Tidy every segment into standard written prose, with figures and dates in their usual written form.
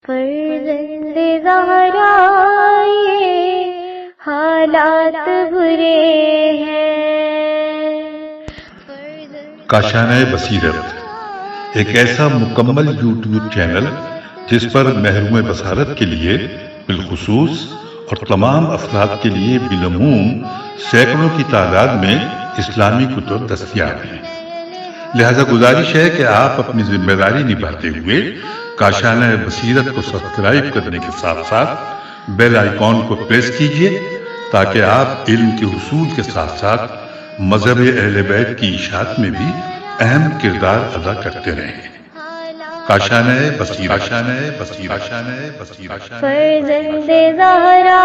فرزند زہرا یہ حالات برے ہیں۔ کاشانۂ بصیرت ایک ایسا مکمل یوٹیوب چینل جس پر محروم بصارت کے لیے بالخصوص اور تمام افراد کے لیے بالعموم سینکڑوں کی تعداد میں اسلامی کتب دستیاب ہیں۔ لہذا گزارش ہے کہ آپ اپنی ذمہ داری نبھاتے ہوئے کاشانۂ بصیرت کو سبسکرائب کرنے کے ساتھ ساتھ بیل آئیکن کو پریس کیجیے تاکہ آپ علم کے حصول کے ساتھ ساتھ مذہب اہل بیت کی اشاعت میں بھی اہم کردار ادا کرتے رہیں۔ کاشانۂ بصیرت، کاشانۂ بصیرت، کاشانۂ بصیرت۔ فرزند زہرا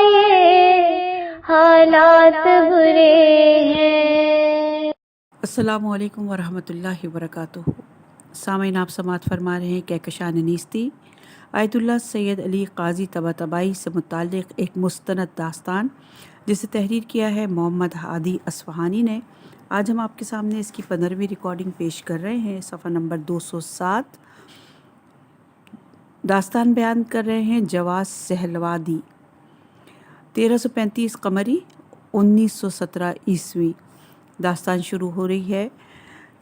یہ حالات برے ہیں۔ السلام علیکم ورحمۃ اللہ وبرکاتہ۔ سامعین، آپ سماعت فرما رہے ہیں کہکشان نیستی، آیت اللہ سید علی قاضی طباطبائی سے متعلق ایک مستند داستان جسے تحریر کیا ہے محمد ہادی اصفہانی نے۔ آج ہم آپ کے سامنے اس کی 15ویں ریکارڈنگ پیش کر رہے ہیں، صفحہ نمبر 207۔ داستان بیان کر رہے ہیں جواز سہلوادی، 1335 قمری 1917 عیسوی۔ داستان شروع ہو رہی ہے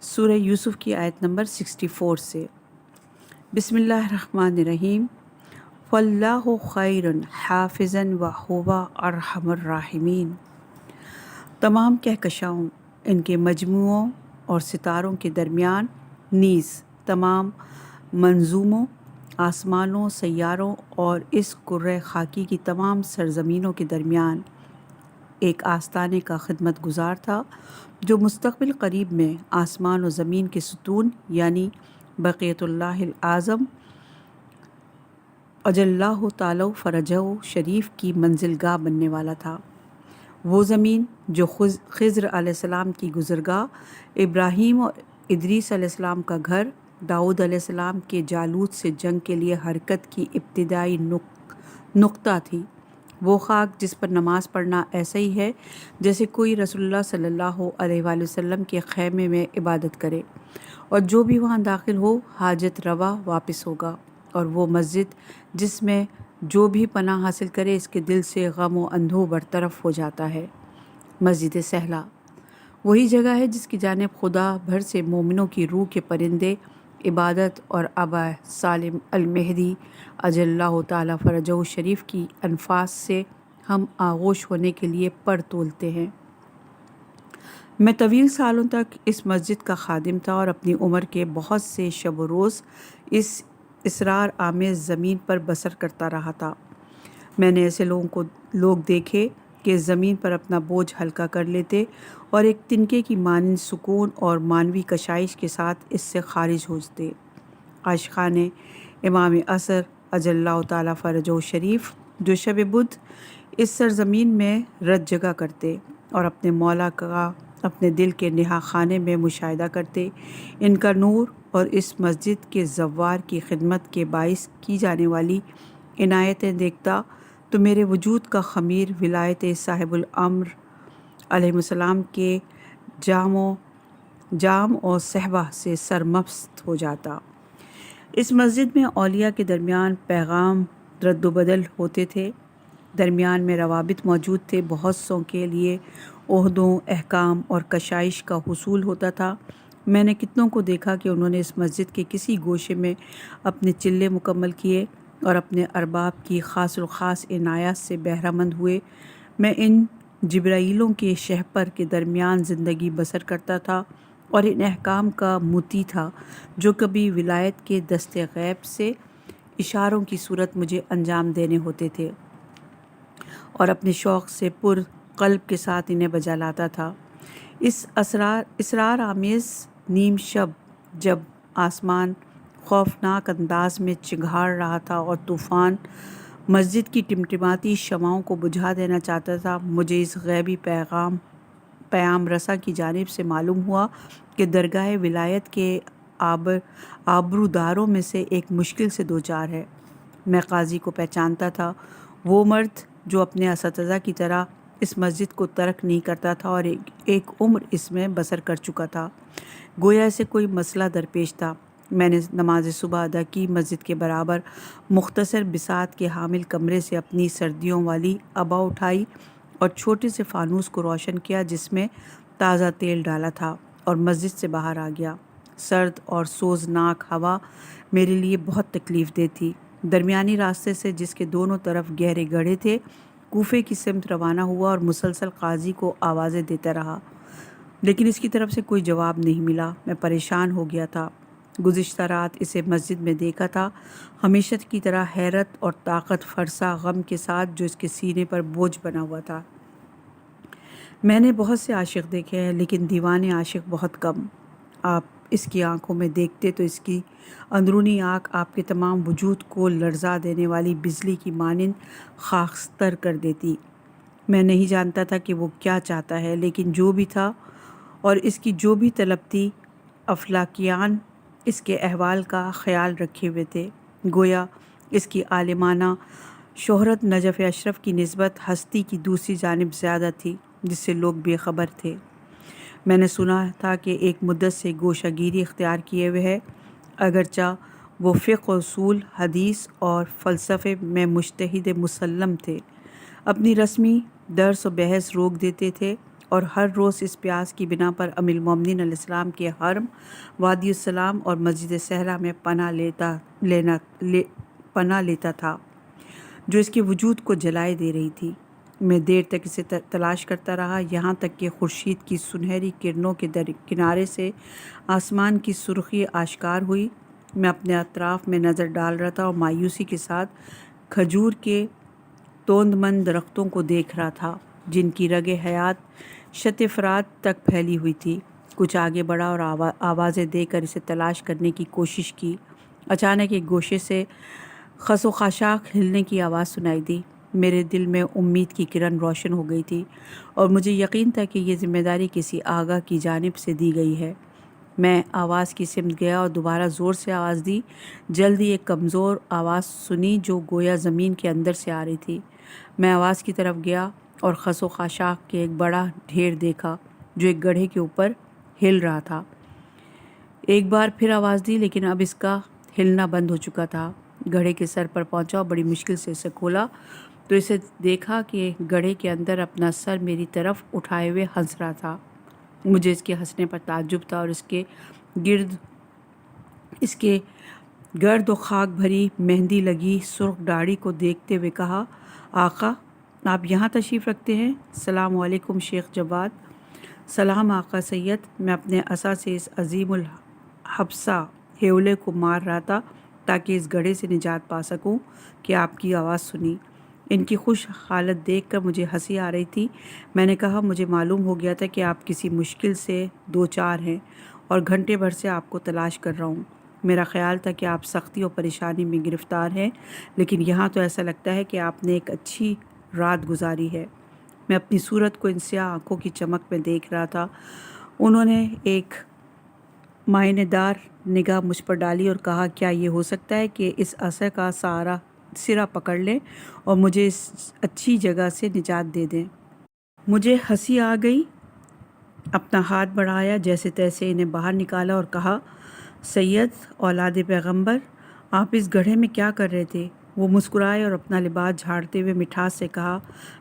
سورہ یوسف کی آیت نمبر 64 سے۔ بسم اللہ الرحمن الرحیم۔ فاللہ خیر حافظا وہو ارحم الراحمین۔ تمام کہکشاؤں، ان کے مجموعوں اور ستاروں کے درمیان، نیز تمام منظوموں، آسمانوں، سیاروں اور اس کرۂ خاکی کی تمام سرزمینوں کے درمیان ایک آستانے کا خدمت گزار تھا جو مستقبل قریب میں آسمان و زمین کے ستون یعنی بقیت اللہ الاعظم اجلہ تعالی فرجہ شریف کی منزل گاہ بننے والا تھا۔ وہ زمین جو خضر علیہ السلام کی گزرگاہ، ابراہیم اور ادریس علیہ السلام کا گھر، داؤد علیہ السلام کے جالوت سے جنگ کے لیے حرکت کی ابتدائی نقطہ تھی۔ وہ خاک جس پر نماز پڑھنا ایسا ہی ہے جیسے کوئی رسول اللہ صلی اللہ علیہ وآلہ وسلم کے خیمے میں عبادت کرے، اور جو بھی وہاں داخل ہو حاجت روا واپس ہوگا۔ اور وہ مسجد جس میں جو بھی پناہ حاصل کرے اس کے دل سے غم و اندوہ برطرف ہو جاتا ہے۔ مسجد سہلا وہی جگہ ہے جس کی جانب خدا بھر سے مومنوں کی روح کے پرندے عبادت اور ابا سالم المہدی اجلہ تعالی فرجہ شریف کی انفاس سے ہم آغوش ہونے کے لیے پر تولتے ہیں۔ میں طویل سالوں تک اس مسجد کا خادم تھا اور اپنی عمر کے بہت سے شب و روز اس اسرار آمیز زمین پر بسر کرتا رہا تھا۔ میں نے ایسے لوگ دیکھے کہ زمین پر اپنا بوجھ ہلکا کر لیتے اور ایک تنکے کی مانند سکون اور معنوی کشائش کے ساتھ اس سے خارج ہوتے۔ عاشقان امام عصر اجلہ تعالی فرجہ شریف جو شب بدھ اس سرزمین میں رت جگہ کرتے اور اپنے مولا کا اپنے دل کے نہا خانے میں مشاہدہ کرتے، ان کا نور اور اس مسجد کے زوار کی خدمت کے باعث کی جانے والی عنایتیں دیکھتا تو میرے وجود کا خمیر ولایت صاحب الامر علیہ السلام کے جام اور صحبہ سے سرمست ہو جاتا۔ اس مسجد میں اولیاء کے درمیان پیغام رد و بدل ہوتے تھے، درمیان میں روابط موجود تھے، بہت سوں کے لیے عہدوں، احکام اور کشائش کا حصول ہوتا تھا۔ میں نے کتنوں کو دیکھا کہ انہوں نے اس مسجد کے کسی گوشے میں اپنے چلے مکمل کیے اور اپنے ارباب کی خاص الخاص عنایات سے بہرہ مند ہوئے۔ میں ان جبرائیلوں کے شہپر کے درمیان زندگی بسر کرتا تھا اور ان احکام کا مطیع تھا جو کبھی ولایت کے دست غیب سے اشاروں کی صورت مجھے انجام دینے ہوتے تھے، اور اپنے شوق سے پر قلب کے ساتھ انہیں بجا لاتا تھا۔ اس اسرار آمیز نیم شب جب آسمان خوفناک انداز میں چنگھاڑ رہا تھا اور طوفان مسجد کی ٹمٹماتی شمعوں کو بجھا دینا چاہتا تھا، مجھے اس غیبی پیام رسا کی جانب سے معلوم ہوا کہ درگاہ ولایت کے آبروداروں میں سے ایک مشکل سے دوچار ہے۔ میں قاضی کو پہچانتا تھا، وہ مرد جو اپنے اساتذہ کی طرح اس مسجد کو ترک نہیں کرتا تھا اور ایک عمر اس میں بسر کر چکا تھا۔ گویا اسے کوئی مسئلہ درپیش تھا۔ میں نے نماز صبح ادا کی، مسجد کے برابر مختصر بساط کے حامل کمرے سے اپنی سردیوں والی ابا اٹھائی اور چھوٹے سے فانوس کو روشن کیا جس میں تازہ تیل ڈالا تھا، اور مسجد سے باہر آ گیا۔ سرد اور سوزناک ہوا میرے لیے بہت تکلیف دہ تھی۔ درمیانی راستے سے جس کے دونوں طرف گہرے گڑھے تھے کوفے کی سمت روانہ ہوا اور مسلسل قاضی کو آوازیں دیتا رہا، لیکن اس کی طرف سے کوئی جواب نہیں ملا۔ میں پریشان ہو گیا تھا۔ گزشتہ رات اسے مسجد میں دیکھا تھا، ہمیشہ کی طرح حیرت اور طاقت فرسا غم کے ساتھ جو اس کے سینے پر بوجھ بنا ہوا تھا۔ میں نے بہت سے عاشق دیکھے ہیں لیکن دیوانے عاشق بہت کم۔ آپ اس کی آنکھوں میں دیکھتے تو اس کی اندرونی آنکھ آپ کے تمام وجود کو لرزا دینے والی بجلی کی مانند خاکستر کر دیتی۔ میں نہیں جانتا تھا کہ وہ کیا چاہتا ہے، لیکن جو بھی تھا اور اس کی جو بھی طلب تھی، افلاکیان اس کے احوال کا خیال رکھے ہوئے تھے۔ گویا اس کی عالمانہ شہرت نجف اشرف کی نسبت ہستی کی دوسری جانب زیادہ تھی جس سے لوگ بے خبر تھے۔ میں نے سنا تھا کہ ایک مدت سے گوشہ گیری اختیار کیے ہوئے ہے، اگرچہ وہ فقہ، اصول، حدیث اور فلسفے میں مجتہد مسلم تھے۔ اپنی رسمی درس و بحث روک دیتے تھے اور ہر روز اس پیاس کی بنا پر ام المومنین علیہ السلام کے حرم، وادی السلام اور مسجد سہرہ میں پناہ لیتا تھا جو اس کے وجود کو جلائے دے رہی تھی۔ میں دیر تک اسے تلاش کرتا رہا، یہاں تک کہ خورشید کی سنہری کرنوں کے کنارے سے آسمان کی سرخی آشکار ہوئی۔ میں اپنے اطراف میں نظر ڈال رہا تھا اور مایوسی کے ساتھ کھجور کے توندمند درختوں کو دیکھ رہا تھا جن کی رگ حیات شط فرات تک پھیلی ہوئی تھی۔ کچھ آگے بڑھا اور آوازیں دے کر اسے تلاش کرنے کی کوشش کی۔ اچانک ایک گوشے سے خس و خاشاک ہلنے کی آواز سنائی دی۔ میرے دل میں امید کی کرن روشن ہو گئی تھی اور مجھے یقین تھا کہ یہ ذمہ داری کسی آگاہ کی جانب سے دی گئی ہے۔ میں آواز کی سمت گیا اور دوبارہ زور سے آواز دی۔ جلد ہی ایک کمزور آواز سنی جو گویا زمین کے اندر سے آ رہی تھی۔ میں آواز کی طرف گیا اور خس و خاشاک کے ایک بڑا ڈھیر دیکھا جو ایک گڑھے کے اوپر ہل رہا تھا۔ ایک بار پھر آواز دی لیکن اب اس کا ہلنا بند ہو چکا تھا۔ گڑھے کے سر پر پہنچا اور بڑی مشکل سے اسے کھولا تو اسے دیکھا کہ گڑھے کے اندر اپنا سر میری طرف اٹھائے ہوئے ہنس رہا تھا۔ مجھے اس کے ہنسنے پر تعجب تھا اور اس کے گرد و خاک بھری مہندی لگی سرخ داڑھی کو دیکھتے ہوئے کہا، آقا آپ یہاں تشریف رکھتے ہیں؟ السلام علیکم شیخ جواد۔ سلام آقا سید۔ میں اپنے عصا سے اس عظیم الحبسہ ہیولے کو مار رہا تھا تاکہ اس گڑھے سے نجات پا سکوں کہ آپ کی آواز سنی۔ ان کی خوش حالت دیکھ کر مجھے ہنسی آ رہی تھی۔ میں نے کہا، مجھے معلوم ہو گیا تھا کہ آپ کسی مشکل سے دو چار ہیں اور گھنٹے بھر سے آپ کو تلاش کر رہا ہوں۔ میرا خیال تھا کہ آپ سختی اور پریشانی میں گرفتار ہیں، لیکن یہاں تو ایسا لگتا ہے کہ آپ نے ایک اچھی رات گزاری ہے۔ میں اپنی صورت کو ان سیاہ آنکھوں کی چمک میں دیکھ رہا تھا۔ انہوں نے ایک معائنہ دار نگاہ مجھ پر ڈالی اور کہا، کیا یہ ہو سکتا ہے کہ اس عصا کا سرا پکڑ لیں اور مجھے اس اچھی جگہ سے نجات دے دیں؟ مجھے ہنسی آ گئی۔ اپنا ہاتھ بڑھایا، جیسے تیسے انہیں باہر نکالا اور کہا، سید اولاد پیغمبر، آپ اس گڑھے میں کیا کر رہے تھے؟ وہ مسکرائے اور اپنا لباس جھاڑتے ہوئے مٹھاس سے کہا،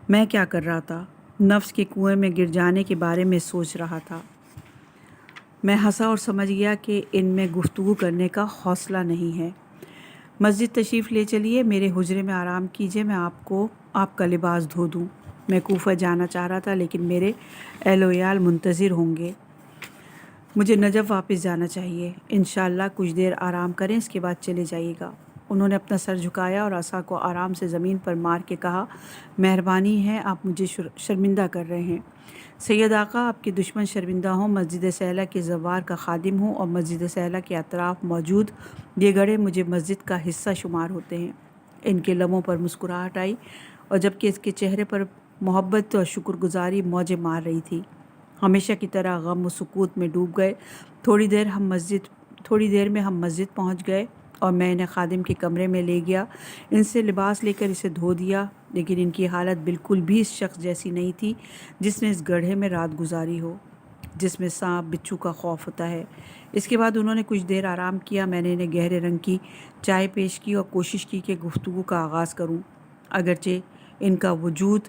میں کیا کر رہا تھا؟ نفس کے کنویں میں گر جانے کے بارے میں سوچ رہا تھا۔ میں ہنسا اور سمجھ گیا کہ ان میں گفتگو کرنے کا حوصلہ نہیں ہے۔ مسجد تشریف لے چلیے، میرے حجرے میں آرام کیجیے، میں آپ کا لباس دھو دوں۔ میں کوفہ جانا چاہ رہا تھا لیکن میرے اہل و عیال منتظر ہوں گے۔ مجھے نجف واپس جانا چاہیے۔ انشاءاللہ کچھ دیر آرام کریں، اس کے بعد چلے جائیے گا۔ انہوں نے اپنا سر جھکایا اور عصا کو آرام سے زمین پر مار کے کہا، مہربانی ہے، آپ مجھے شرمندہ کر رہے ہیں۔ سید آقا، آپ کے دشمن شرمندہ ہوں، مسجد سہلہ کے زوار کا خادم ہوں اور مسجد سہلہ کے اطراف موجود یہ گڑھے مجھے مسجد کا حصہ شمار ہوتے ہیں۔ ان کے لبوں پر مسکراہٹ آئی اور جبکہ اس کے چہرے پر محبت اور شکر گزاری موجیں مار رہی تھی۔ ہمیشہ کی طرح غم و سکوت میں ڈوب گئے۔ تھوڑی دیر میں ہم مسجد پہنچ گئے اور میں انہیں خادم کے کمرے میں لے گیا۔ ان سے لباس لے کر اسے دھو دیا، لیکن ان کی حالت بالکل بھی اس شخص جیسی نہیں تھی جس نے اس گڑھے میں رات گزاری ہو۔ جس میں سانپ بچھو کا خوف ہوتا ہے۔ اس کے بعد انہوں نے کچھ دیر آرام کیا۔ میں نے انہیں گہرے رنگ کی چائے پیش کی اور کوشش کی کہ گفتگو کا آغاز کروں۔ اگرچہ ان کا وجود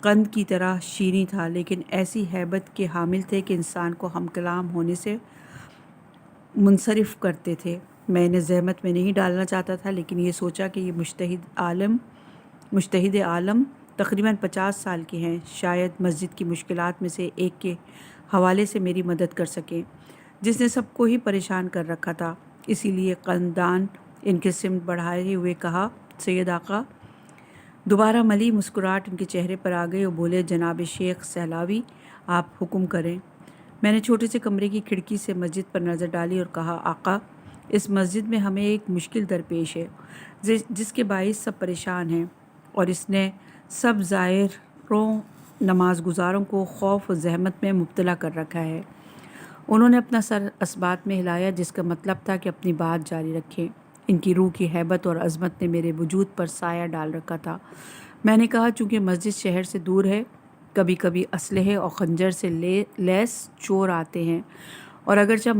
قند کی طرح شیریں تھا، لیکن ایسی ہیبت کے حامل تھے کہ انسان کو ہم کلام ہونے سے منصرف کرتے تھے۔ میں انہیں زحمت میں نہیں ڈالنا چاہتا تھا، لیکن یہ سوچا کہ یہ مجتہد عالم تقریباً 50 سال کے ہیں، شاید مسجد کی مشکلات میں سے ایک کے حوالے سے میری مدد کر سکیں، جس نے سب کو ہی پریشان کر رکھا تھا۔ اسی لیے قندان ان کے سمت بڑھائے ہوئے کہا، سید آقا۔ دوبارہ ملی مسکراہٹ ان کے چہرے پر آ گئی اور بولے، جناب شیخ سہلاوی، آپ حکم کریں۔ میں نے چھوٹے سے کمرے کی کھڑکی سے مسجد پر نظر ڈالی اور کہا، آقا، اس مسجد میں ہمیں ایک مشکل درپیش ہے جس کے باعث سب پریشان ہیں، اور اس نے سب زائروں نماز گزاروں کو خوف و زحمت میں مبتلا کر رکھا ہے۔ انہوں نے اپنا سر اثبات میں ہلایا، جس کا مطلب تھا کہ اپنی بات جاری رکھیں۔ ان کی روح کی ہیبت اور عظمت نے میرے وجود پر سایہ ڈال رکھا تھا۔ میں نے کہا، چونکہ مسجد شہر سے دور ہے، کبھی کبھی اسلحے اور خنجر سے لیس چور آتے ہیں، اور اگرچہ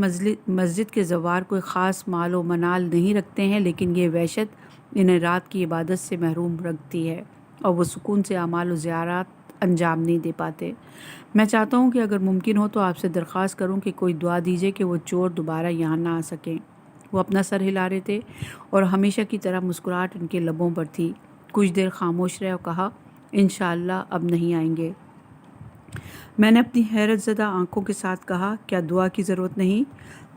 مسجد کے زوار کوئی خاص مال و منال نہیں رکھتے ہیں، لیکن یہ وحشت انہیں رات کی عبادت سے محروم رکھتی ہے اور وہ سکون سے اعمال و زیارات انجام نہیں دے پاتے۔ میں چاہتا ہوں کہ اگر ممکن ہو تو آپ سے درخواست کروں کہ کوئی دعا دیجیے کہ وہ چور دوبارہ یہاں نہ آ سکیں۔ وہ اپنا سر ہلا رہے تھے اور ہمیشہ کی طرح مسکراہٹ ان کے لبوں پر تھی۔ کچھ دیر خاموش رہے اور کہا، انشاءاللہ اب نہیں آئیں گے۔ میں نے اپنی حیرت زدہ آنکھوں کے ساتھ کہا، کیا دعا کی ضرورت نہیں؟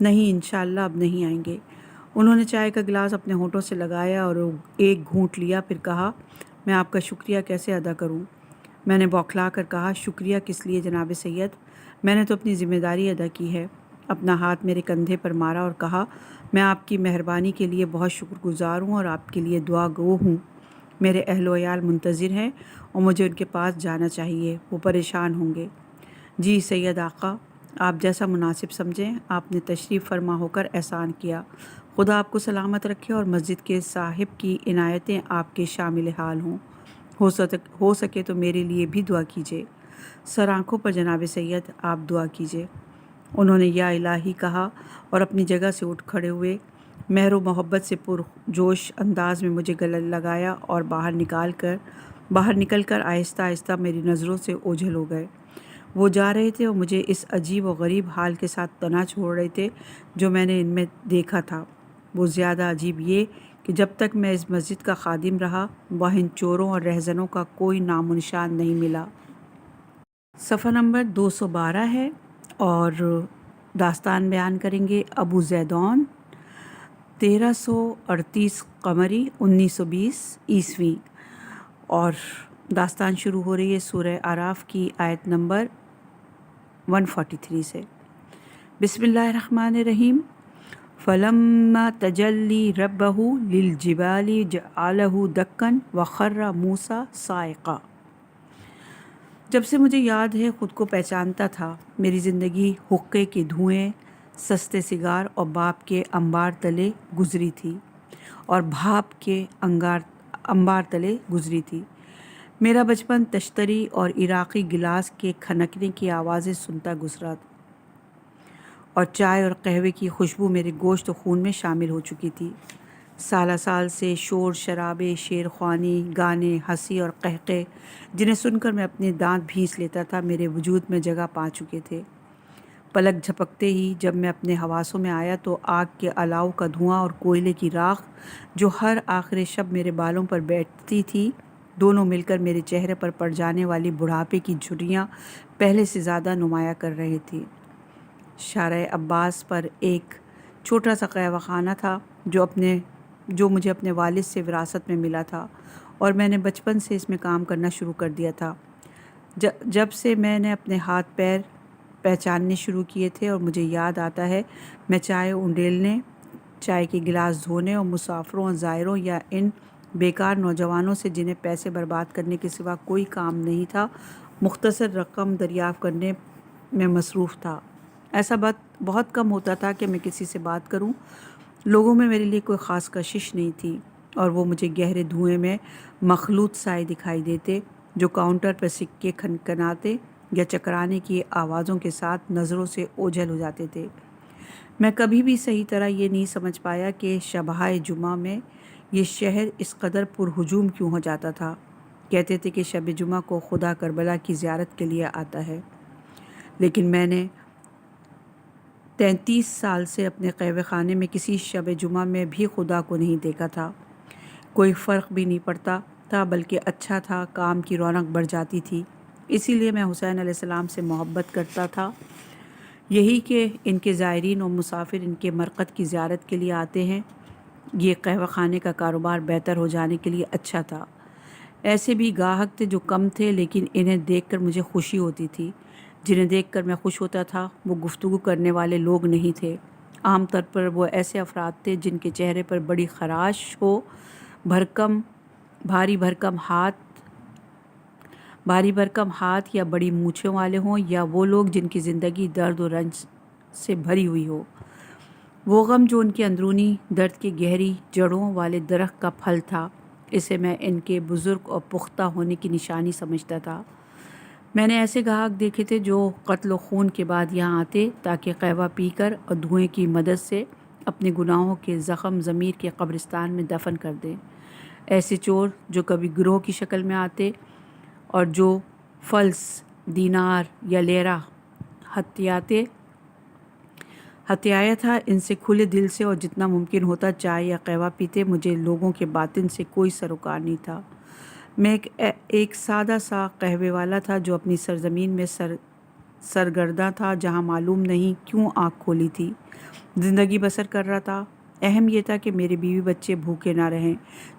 نہیں، انشاءاللہ اب نہیں آئیں گے۔ انہوں نے چائے کا گلاس اپنے ہونٹوں سے لگایا اور ایک گھونٹ لیا، پھر کہا، میں آپ کا شکریہ کیسے ادا کروں؟ میں نے بوکھلا کر کہا، شکریہ کس لیے جناب سید؟ میں نے تو اپنی ذمہ داری ادا کی ہے۔ اپنا ہاتھ میرے کندھے پر مارا اور کہا، میں آپ کی مہربانی کے لیے بہت شکر گزار ہوں اور آپ کے لیے دعا گو ہوں۔ میرے اہل و عیال منتظر ہیں اور مجھے ان کے پاس جانا چاہیے، وہ پریشان ہوں گے۔ جی سید آقا، آپ جیسا مناسب سمجھیں۔ آپ نے تشریف فرما ہو کر احسان کیا۔ خدا آپ کو سلامت رکھے اور مسجد کے صاحب کی عنایتیں آپ کے شامل حال ہوں۔ ہو سکے تو میرے لیے بھی دعا کیجیے۔ سر آنکھوں پر جناب سید، آپ دعا کیجیے۔ انہوں نے یا الہی کہا اور اپنی جگہ سے اٹھ کھڑے ہوئے، مہر و محبت سے پرجوش انداز میں مجھے گلے لگایا اور باہر نکل کر آہستہ آہستہ میری نظروں سے اوجھل ہو گئے۔ وہ جا رہے تھے اور مجھے اس عجیب و غریب حال کے ساتھ تنہا چھوڑ رہے تھے جو میں نے ان میں دیکھا تھا۔ وہ زیادہ عجیب یہ کہ جب تک میں اس مسجد کا خادم رہا، وہاں چوروں اور رہزنوں کا کوئی نام و نشان نہیں ملا۔ صفحہ نمبر 212 ہے اور داستان بیان کریں گے ابو زیدون، 1338 قمری 1920 عیسوی، اور داستان شروع ہو رہی ہے سورہ اعراف کی آیت نمبر 143 سے۔ بسم اللہ الرحمن الرحیم۔ فلما تجلی ربہ للجبال جعلہ دکن وخر موسیٰ صاعقا۔ جب سے مجھے یاد ہے خود کو پہچانتا تھا، میری زندگی حقے کے دھوئیں، سستے سگار اور باپ کے انبار تلے گزری تھی میرا بچپن تشتری اور عراقی گلاس کے کھنکنے کی آوازیں سنتا گزرا اور چائے اور قہوے کی خوشبو میرے گوشت و خون میں شامل ہو چکی تھی۔ سالہ سال سے شور شرابے، شعر خوانی، گانے، ہنسی اور قہقہے جنہیں سن کر میں اپنے دانت بھینس لیتا تھا، میرے وجود میں جگہ پا چکے تھے۔ پلک جھپکتے ہی جب میں اپنے حواسوں میں آیا تو آگ کے الاؤ کا دھواں اور کوئلے کی راکھ جو ہر آخر شب میرے بالوں پر بیٹھتی تھی، دونوں مل کر میرے چہرے پر پڑ جانے والی بڑھاپے کی جھریاں پہلے سے زیادہ نمایاں کر رہی تھی۔ شارع عباس پر ایک چھوٹا سا قہوہ خانہ تھا جو مجھے اپنے والد سے وراثت میں ملا تھا، اور میں نے بچپن سے اس میں کام کرنا شروع کر دیا تھا۔ جب سے میں نے اپنے ہاتھ پیر پہچاننے شروع کیے تھے اور مجھے یاد آتا ہے، میں چائے انڈیلنے، چائے کے گلاس دھونے اور مسافروں اور زائروں یا ان بیکار نوجوانوں سے جنہیں پیسے برباد کرنے کے سوا کوئی کام نہیں تھا، مختصر رقم دریافت کرنے میں مصروف تھا۔ ایسا بہت کم ہوتا تھا کہ میں کسی سے بات کروں۔ لوگوں میں میرے لیے کوئی خاص کشش نہیں تھی اور وہ مجھے گہرے دھوئیں میں مخلوط سائے دکھائی دیتے جو کاؤنٹر پر سکے کھنکھناتے یا چکرانے کی آوازوں کے ساتھ نظروں سے اوجھل ہو جاتے تھے۔ میں کبھی بھی صحیح طرح یہ نہیں سمجھ پایا کہ شبہ جمعہ میں یہ شہر اس قدر پرہجوم کیوں ہو جاتا تھا۔ کہتے تھے کہ شب جمعہ کو خدا کربلا کی زیارت کے لیے آتا ہے، لیکن میں نے 33 سال سے اپنے قہوہ خانے میں کسی شب جمعہ میں بھی خدا کو نہیں دیکھا تھا۔ کوئی فرق بھی نہیں پڑتا تھا، بلکہ اچھا تھا، کام کی رونق بڑھ جاتی تھی۔ اسی لیے میں حسین علیہ السلام سے محبت کرتا تھا، یہی کہ ان کے زائرین اور مسافر ان کے مرقد کی زیارت کے لیے آتے ہیں۔ یہ قہوہ خانے کا کاروبار بہتر ہو جانے کے لیے اچھا تھا۔ ایسے بھی گاہک تھے جو کم تھے، لیکن انہیں دیکھ کر مجھے خوشی ہوتی تھی۔ جنہیں دیکھ کر میں خوش ہوتا تھا وہ گفتگو کرنے والے لوگ نہیں تھے، عام طور پر وہ ایسے افراد تھے جن کے چہرے پر بڑی خراش ہو، بھاری بھرکم ہاتھ یا بڑی مونچھوں والے ہوں، یا وہ لوگ جن کی زندگی درد و رنج سے بھری ہوئی ہو۔ وہ غم جو ان کے اندرونی درد کی گہری جڑوں والے درخت کا پھل تھا، اسے میں ان کے بزرگ اور پختہ ہونے کی نشانی سمجھتا تھا۔ میں نے ایسے گاہک دیکھے تھے جو قتل و خون کے بعد یہاں آتے تاکہ قہوہ پی کر اور دھوئیں کی مدد سے اپنے گناہوں کے زخم ضمیر کے قبرستان میں دفن کر دیں۔ ایسے چور جو کبھی گروہ کی شکل میں آتے اور جو فلس، دینار یا لیرہ ہتھیایا تھا، ان سے کھلے دل سے اور جتنا ممکن ہوتا چائے یا قہوہ پیتے۔ مجھے لوگوں کے باطن سے کوئی سروکار نہیں تھا۔ میں ایک سادہ سا قہوے والا تھا جو اپنی سرزمین میں سرگرداں تھا، جہاں معلوم نہیں کیوں آنکھ کھولی تھی، زندگی بسر کر رہا تھا۔ اہم یہ تھا کہ میرے بیوی بچے بھوکے نہ رہیں،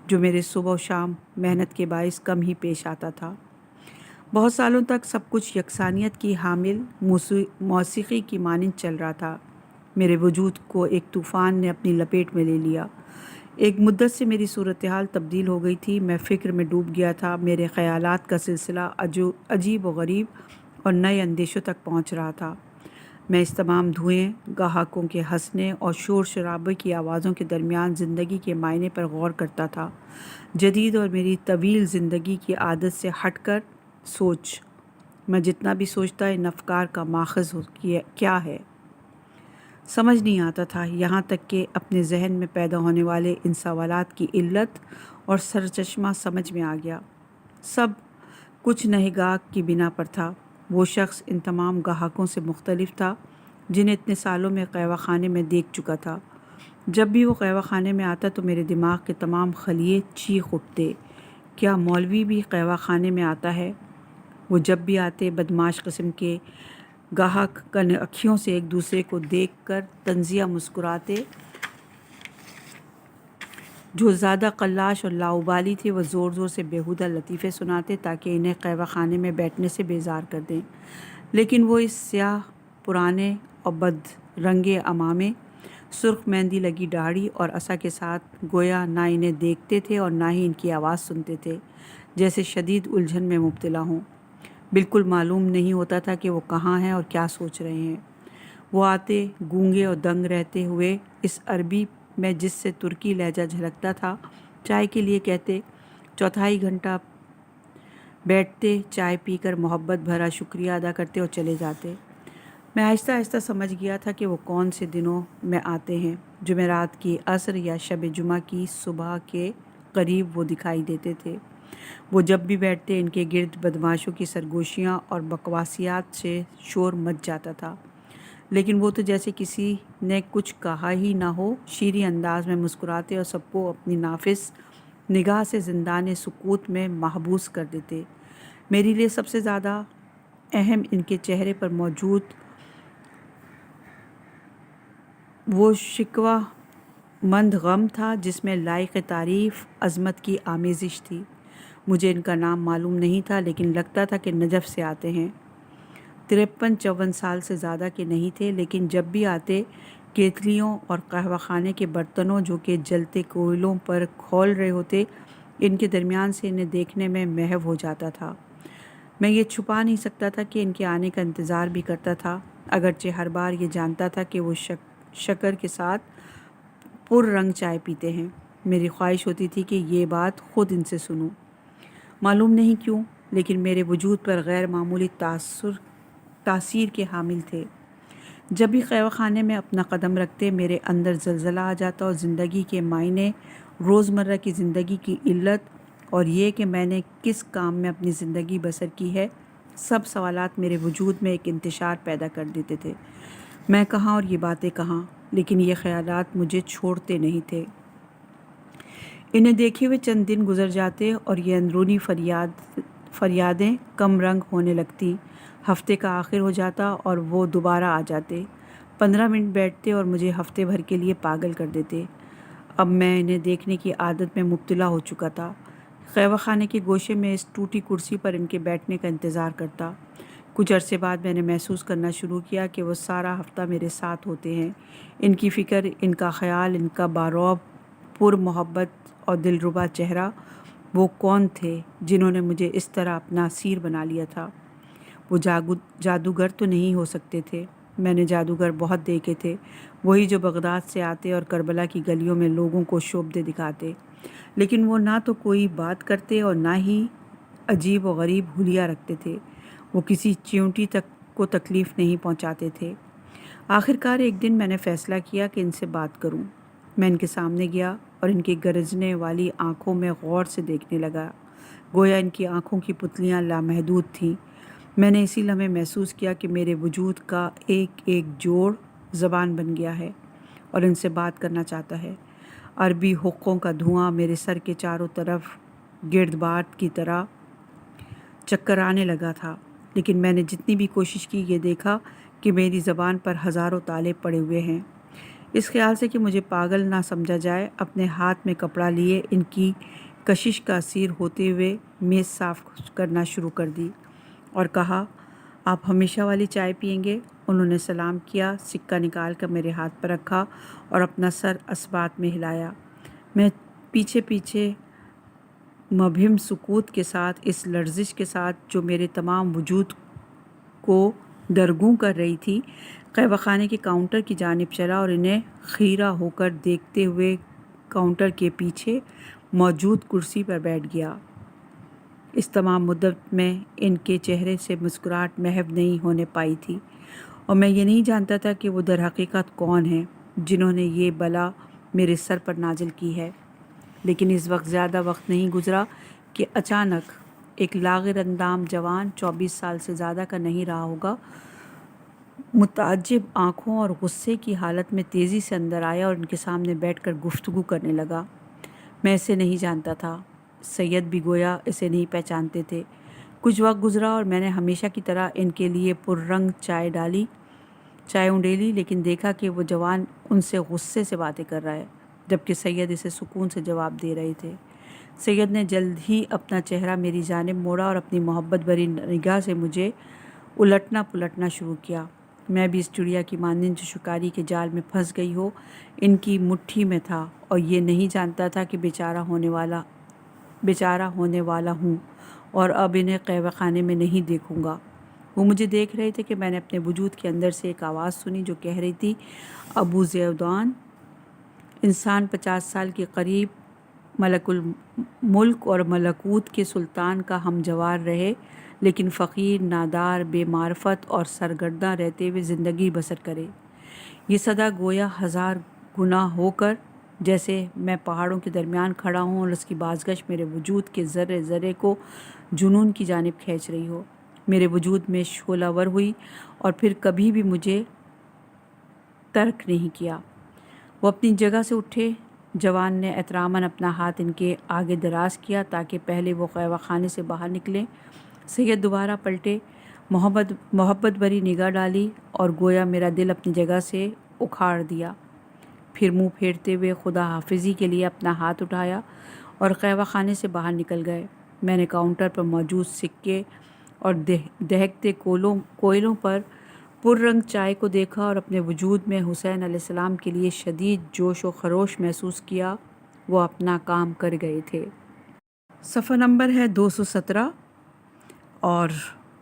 جو میرے صبح و شام محنت کے باعث کم ہی پیش آتا تھا۔ بہت سالوں تک سب کچھ یکسانیت کی حامل موسیقی کی مانند چل رہا تھا۔ میرے وجود کو ایک طوفان نے اپنی لپیٹ میں لے لیا۔ ایک مدت سے میری صورتحال تبدیل ہو گئی تھی۔ میں فکر میں ڈوب گیا تھا۔ میرے خیالات کا سلسلہ عجیب و غریب اور نئے اندیشوں تک پہنچ رہا تھا۔ میں اس تمام دھوئیں، گاہکوں کے ہنسنے اور شور شرابے کی آوازوں کے درمیان زندگی کے معنی پر غور کرتا تھا۔ جدید اور میری طویل زندگی کی عادت سے ہٹ کر میں جتنا بھی سوچتا، ان افکار کا ماخذ کیا ہے سمجھ نہیں آتا تھا، یہاں تک کہ اپنے ذہن میں پیدا ہونے والے ان سوالات کی علت اور سرچشمہ سمجھ میں آ گیا۔ سب کچھ نئے گاہک کی بنا پر تھا۔ وہ شخص ان تمام گاہکوں سے مختلف تھا جنہیں اتنے سالوں میں قہوہ خانے میں دیکھ چکا تھا۔ جب بھی وہ قہوہ خانے میں آتا تو میرے دماغ کے تمام خلیے چیخ اٹھتے، کیا مولوی بھی قہوہ خانے میں آتا ہے؟ وہ جب بھی آتے، بدمعاش قسم کے گاہک کن اکھیوں سے ایک دوسرے کو دیکھ کر طنزیہ مسکراتے۔ جو زیادہ قلاش اور لاابالی تھے وہ زور زور سے بیہودہ لطیفے سناتے تاکہ انہیں قہوہ خانے میں بیٹھنے سے بیزار کر دیں، لیکن وہ اس سیاہ پرانے اور بد رنگے عمامے، سرخ مہندی لگی داڑھی اور عصا کے ساتھ گویا نہ انہیں دیکھتے تھے اور نہ ہی ان کی آواز سنتے تھے، جیسے شدید الجھن میں مبتلا ہوں۔ بالکل معلوم نہیں ہوتا تھا کہ وہ کہاں ہیں اور کیا سوچ رہے ہیں۔ وہ آتے گونگے اور دنگ رہتے ہوئے اس عربی میں جس سے ترکی لہجہ جھلکتا تھا، چائے کے لیے کہتے، چوتھائی گھنٹہ بیٹھتے، چائے پی کر محبت بھرا شکریہ ادا کرتے اور چلے جاتے۔ میں آہستہ آہستہ سمجھ گیا تھا کہ وہ کون سے دنوں میں آتے ہیں۔ جمعرات کی عصر یا شب جمعہ کی صبح کے قریب وہ دکھائی دیتے تھے۔ وہ جب بھی بیٹھتے ان کے گرد بدمعاشوں کی سرگوشیاں اور بکواسیات سے شور مچ جاتا تھا، لیکن وہ تو جیسے کسی نے کچھ کہا ہی نہ ہو، شیریں انداز میں مسکراتے اور سب کو اپنی نافذ نگاہ سے زندان سکوت میں محبوس کر دیتے۔ میرے لیے سب سے زیادہ اہم ان کے چہرے پر موجود وہ شکوہ مند غم تھا جس میں لائق تعریف عظمت کی آمیزش تھی۔ مجھے ان کا نام معلوم نہیں تھا، لیکن لگتا تھا کہ نجف سے آتے ہیں۔ 53-54 سال سے زیادہ کے نہیں تھے، لیکن جب بھی آتے کیتلیوں اور قہوہ خانے کے برتنوں جو کہ جلتے کوئلوں پر کھول رہے ہوتے، ان کے درمیان سے انہیں دیکھنے میں محو ہو جاتا تھا۔ میں یہ چھپا نہیں سکتا تھا کہ ان کے آنے کا انتظار بھی کرتا تھا، اگرچہ ہر بار یہ جانتا تھا کہ وہ شکر کے ساتھ پر رنگ چائے پیتے ہیں۔ میری خواہش ہوتی تھی کہ یہ بات خود ان سے سنوں۔ معلوم نہیں کیوں لیکن میرے وجود پر غیر معمولی تاثیر کے حامل تھے۔ جب بھی خیمہ خانے میں اپنا قدم رکھتے میرے اندر زلزلہ آ جاتا اور زندگی کے معنی، روزمرہ کی زندگی کی علت اور یہ کہ میں نے کس کام میں اپنی زندگی بسر کی ہے، سب سوالات میرے وجود میں ایک انتشار پیدا کر دیتے تھے۔ میں کہاں اور یہ باتیں کہاں، لیکن یہ خیالات مجھے چھوڑتے نہیں تھے۔ انہیں دیکھے ہوئے چند دن گزر جاتے اور یہ اندرونی فریادیں کم رنگ ہونے لگتی۔ ہفتے کا آخر ہو جاتا اور وہ دوبارہ آ جاتے۔ 15 منٹ بیٹھتے اور مجھے ہفتے بھر کے لیے پاگل کر دیتے۔ اب میں انہیں دیکھنے کی عادت میں مبتلا ہو چکا تھا۔ خیمہ خانے کے گوشے میں اس ٹوٹی کرسی پر ان کے بیٹھنے کا انتظار کرتا۔ کچھ عرصے بعد میں نے محسوس کرنا شروع کیا کہ وہ سارا ہفتہ میرے ساتھ ہوتے ہیں۔ ان کی فکر، ان کا خیال، ان کا بارعب پر محبت اور دلربا چہرہ۔ وہ کون تھے جنہوں نے مجھے اس طرح اپنا اسیر بنا لیا تھا؟ وہ جادوگر تو نہیں ہو سکتے تھے۔ میں نے جادوگر بہت دیکھے تھے، وہی جو بغداد سے آتے اور کربلا کی گلیوں میں لوگوں کو شعبدے دکھاتے، لیکن وہ نہ تو کوئی بات کرتے اور نہ ہی عجیب و غریب حلیہ رکھتے تھے۔ وہ کسی چیونٹی تک کو تکلیف نہیں پہنچاتے تھے۔ آخر کار ایک دن میں نے فیصلہ کیا کہ ان سے بات کروں۔ میں ان کے سامنے گیا اور ان کی گرجنے والی آنکھوں میں غور سے دیکھنے لگا، گویا ان کی آنکھوں کی پتلیاں لامحدود تھیں۔ میں نے اسی لمحے محسوس کیا کہ میرے وجود کا ایک ایک جوڑ زبان بن گیا ہے اور ان سے بات کرنا چاہتا ہے۔ عربی حقوں کا دھواں میرے سر کے چاروں طرف گرد باد کی طرح چکر آنے لگا تھا، لیکن میں نے جتنی بھی کوشش کی یہ دیکھا کہ میری زبان پر ہزاروں تالے پڑے ہوئے ہیں۔ اس خیال سے کہ مجھے پاگل نہ سمجھا جائے، اپنے ہاتھ میں کپڑا لیے ان کی کشش کا اسیر ہوتے ہوئے میز صاف کرنا شروع کر دی اور کہا، آپ ہمیشہ والی چائے پئیں گے؟ انہوں نے سلام کیا، سکہ نکال کر میرے ہاتھ پر رکھا اور اپنا سر اثبات میں ہلایا۔ میں پیچھے پیچھے مبہم سکوت کے ساتھ، اس لرزش کے ساتھ جو میرے تمام وجود کو درگوں کر رہی تھی، خیمہ خانے کے کاؤنٹر کی جانب چلا اور انہیں خیرہ ہو کر دیکھتے ہوئے کاؤنٹر کے پیچھے موجود کرسی پر بیٹھ گیا۔ اس تمام مدت میں ان کے چہرے سے مسکراہٹ محو نہیں ہونے پائی تھی، اور میں یہ نہیں جانتا تھا کہ وہ در حقیقت کون ہیں جنہوں نے یہ بلا میرے سر پر نازل کی ہے۔ لیکن اس وقت زیادہ وقت نہیں گزرا کہ اچانک ایک لاغر اندام جوان، 24 سال سے زیادہ کا نہیں رہا ہوگا، متعجب آنکھوں اور غصے کی حالت میں تیزی سے اندر آیا اور ان کے سامنے بیٹھ کر گفتگو کرنے لگا۔ میں اسے نہیں جانتا تھا، سید بھی گویا اسے نہیں پہچانتے تھے۔ کچھ وقت گزرا اور میں نے ہمیشہ کی طرح ان کے لیے پررنگ چائے اونڈیلی، لیکن دیکھا کہ وہ جوان ان سے غصے سے باتیں کر رہا ہے، جبکہ سید اسے سکون سے جواب دے رہے تھے۔ سید نے جلد ہی اپنا چہرہ میری جانب موڑا اور اپنی محبت بھری نگاہ سے مجھے الٹنا پلٹنا شروع کیا۔ میں بھی اس چڑیا کی مانند جو شکاری کے جال میں پھنس گئی ہو، ان کی مٹھی میں تھا اور یہ نہیں جانتا تھا کہ بیچارہ ہونے والا ہوں اور اب انہیں خیمہ خانے میں نہیں دیکھوں گا۔ وہ مجھے دیکھ رہے تھے کہ میں نے اپنے وجود کے اندر سے ایک آواز سنی جو کہہ رہی تھی، ابو زیدان، انسان 50 سال کے قریب ملک الملک اور ملکوت کے سلطان کا ہم جوار رہے، لیکن فقیر، نادار، بے معرفت اور سرگرداں رہتے ہوئے زندگی بسر کرے۔ یہ صدا گویا 1000 گنا ہو کر جیسے میں پہاڑوں کے درمیان کھڑا ہوں اور اس کی بازگشت میرے وجود کے ذرے ذرے کو جنون کی جانب کھینچ رہی ہو۔ میرے وجود میں شعلہ ور ہوئی اور پھر کبھی بھی مجھے ترک نہیں کیا۔ وہ اپنی جگہ سے اٹھے۔ جوان نے احتراماً اپنا ہاتھ ان کے آگے دراز کیا تاکہ پہلے وہ خیمہ خانے سے باہر نکلیں۔ سید دوبارہ پلٹے، محبت بھری نگاہ ڈالی اور گویا میرا دل اپنی جگہ سے اکھاڑ دیا۔ پھر منہ پھیرتے ہوئے خدا حافظی کے لیے اپنا ہاتھ اٹھایا اور خیمہ خانے سے باہر نکل گئے۔ میں نے کاؤنٹر پر موجود سکے اور دہکتے کوئلوں پر پررنگ چائے کو دیکھا اور اپنے وجود میں حسین علیہ السلام کے لیے شدید جوش و خروش محسوس کیا۔ وہ اپنا کام کر گئے تھے۔ صفحہ نمبر ہے 217 اور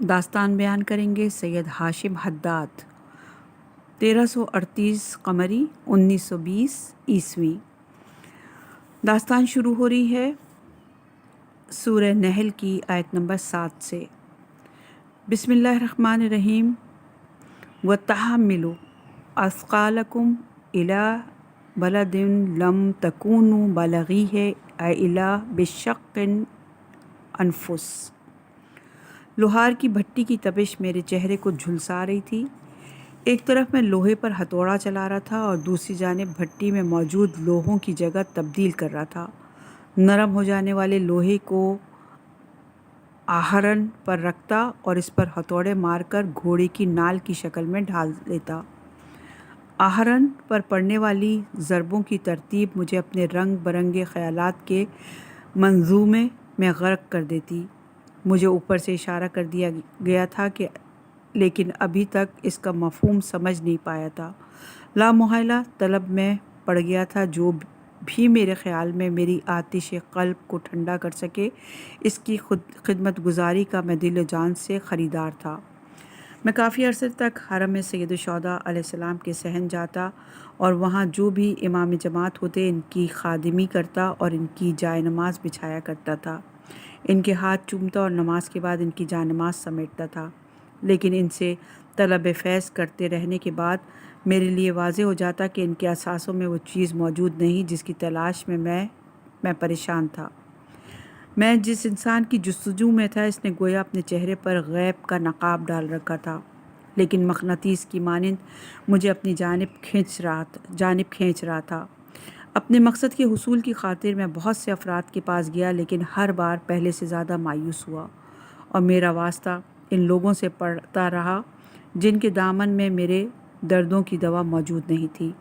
داستان بیان کریں گے سید ہاشم حداد، 1338 قمری 1920 عیسوی۔ داستان شروع ہو رہی ہے سورہ نحل کی آیت نمبر 7 سے۔ بسم اللہ الرحمن الرحیم۔ وَتَحْمِلُوا أَثْقَالَكُمْ إِلَىٰ بَلَدٍ لَمْ تَكُونُوا بَالِغِيهِ إِلَّا بِشِقِّ الْأَنفُسِ۔ لوہار کی بھٹی کی تپش میرے چہرے کو جھلسا رہی تھی۔ ایک طرف میں لوہے پر ہتھوڑا چلا رہا تھا اور دوسری جانب بھٹی میں موجود لوہوں کی جگہ تبدیل کر رہا تھا۔ نرم ہو جانے والے لوہے کو آہرن پر رکھتا اور اس پر ہتھوڑے مار کر گھوڑے کی نال کی شکل میں ڈھال لیتا۔ آہرن پر پڑنے والی ضربوں کی ترتیب مجھے اپنے رنگ برنگے خیالات کے منظومے میں غرق کر دیتی۔ مجھے اوپر سے اشارہ کر دیا گیا تھا کہ لیکن ابھی تک اس کا مفہوم سمجھ نہیں پایا تھا۔ لامحالہ طلب میں پڑ گیا تھا جو بھی میرے خیال میں میری آتش قلب کو ٹھنڈا کر سکے، اس کی خدمت گزاری کا میں دل و جان سے خریدار تھا۔ میں کافی عرصے تک حرم سید الشہداء علیہ السلام کے صحن جاتا اور وہاں جو بھی امام جماعت ہوتے ان کی خادمی کرتا اور ان کی جائے نماز بچھایا کرتا تھا۔ ان کے ہاتھ چومتا اور نماز کے بعد ان کی جائے نماز سمیٹتا تھا۔ لیکن ان سے طلب فیض کرتے رہنے کے بعد میرے لیے واضح ہو جاتا کہ ان کے احساسوں میں وہ چیز موجود نہیں جس کی تلاش میں میں پریشان تھا۔ میں جس انسان کی جستجو میں تھا اس نے گویا اپنے چہرے پر غیب کا نقاب ڈال رکھا تھا، لیکن مقناطیس کی مانند مجھے اپنی جانب کھینچ رہا تھا۔ اپنے مقصد کے حصول کی خاطر میں بہت سے افراد کے پاس گیا، لیکن ہر بار پہلے سے زیادہ مایوس ہوا اور میرا واسطہ ان لوگوں سے پڑتا رہا جن کے دامن میں میرے دردوں کی دوا موجود نہیں تھی۔